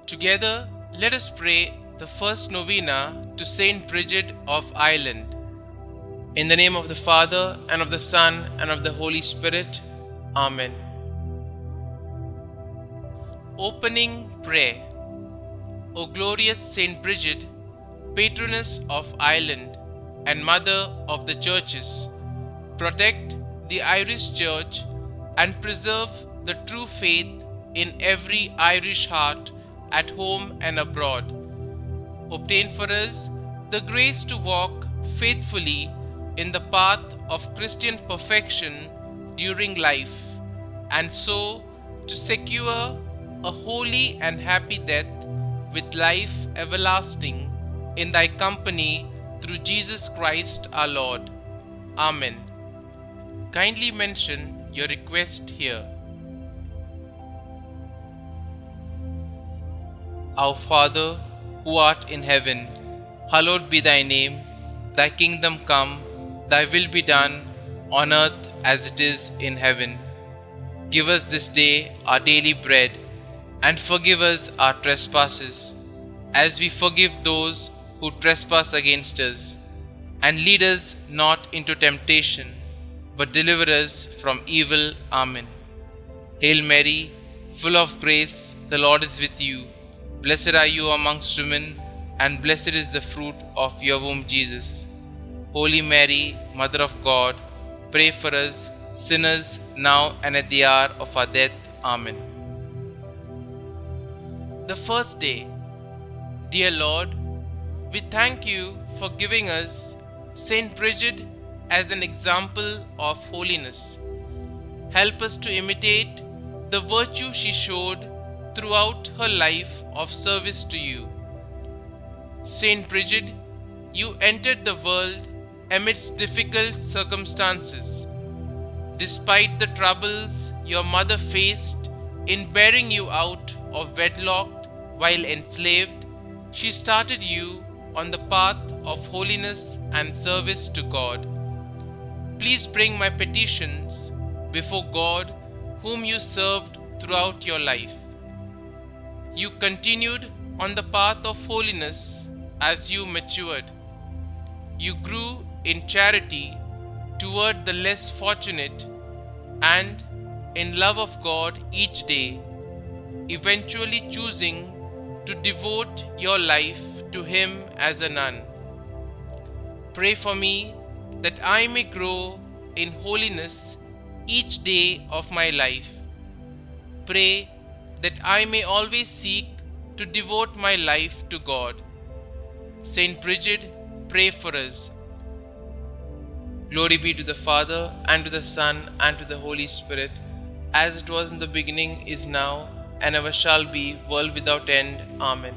Together, let us pray the first novena to Saint Brigid of Ireland. In the name of the Father, and of the Son, and of the Holy Spirit. Amen. Opening Prayer. O glorious Saint Brigid, patroness of Ireland and mother of the churches, protect the Irish Church and preserve the true faith in every Irish heart at home and abroad. Obtain for us the grace to walk faithfully in the path of Christian perfection during life, and so to secure a holy and happy death with life everlasting in thy company through Jesus Christ our Lord. Amen. Kindly mention your request here. Our Father, who art in heaven, hallowed be thy name. Thy kingdom come, thy will be done, on earth as it is in heaven. Give us this day our daily bread, and forgive us our trespasses, as we forgive those who trespass against us. And lead us not into temptation, but deliver us from evil. Amen. Hail Mary, full of grace, the Lord is with you. Blessed are you amongst women, and blessed is the fruit of your womb, Jesus. Holy Mary, Mother of God, pray for us sinners now and at the hour of our death. Amen. The first day. Dear Lord, we thank you for giving us Saint Brigid as an example of holiness. Help us to imitate the virtue she showed throughout her life of service to you. Saint Brigid, you entered the world amidst difficult circumstances. Despite the troubles your mother faced in bearing you out of wedlock while enslaved, she started you on the path of holiness and service to God. Please bring my petitions before God, whom you served throughout your life. You continued on the path of holiness as you matured. You grew in charity toward the less fortunate and in love of God each day, eventually choosing to devote your life to Him as a nun. Pray for me that I may grow in holiness each day of my life. Pray that I may always seek to devote my life to God. Saint Brigid, pray for us. Glory be to the Father, and to the Son, and to the Holy Spirit, as it was in the beginning, is now, and ever shall be, world without end. Amen.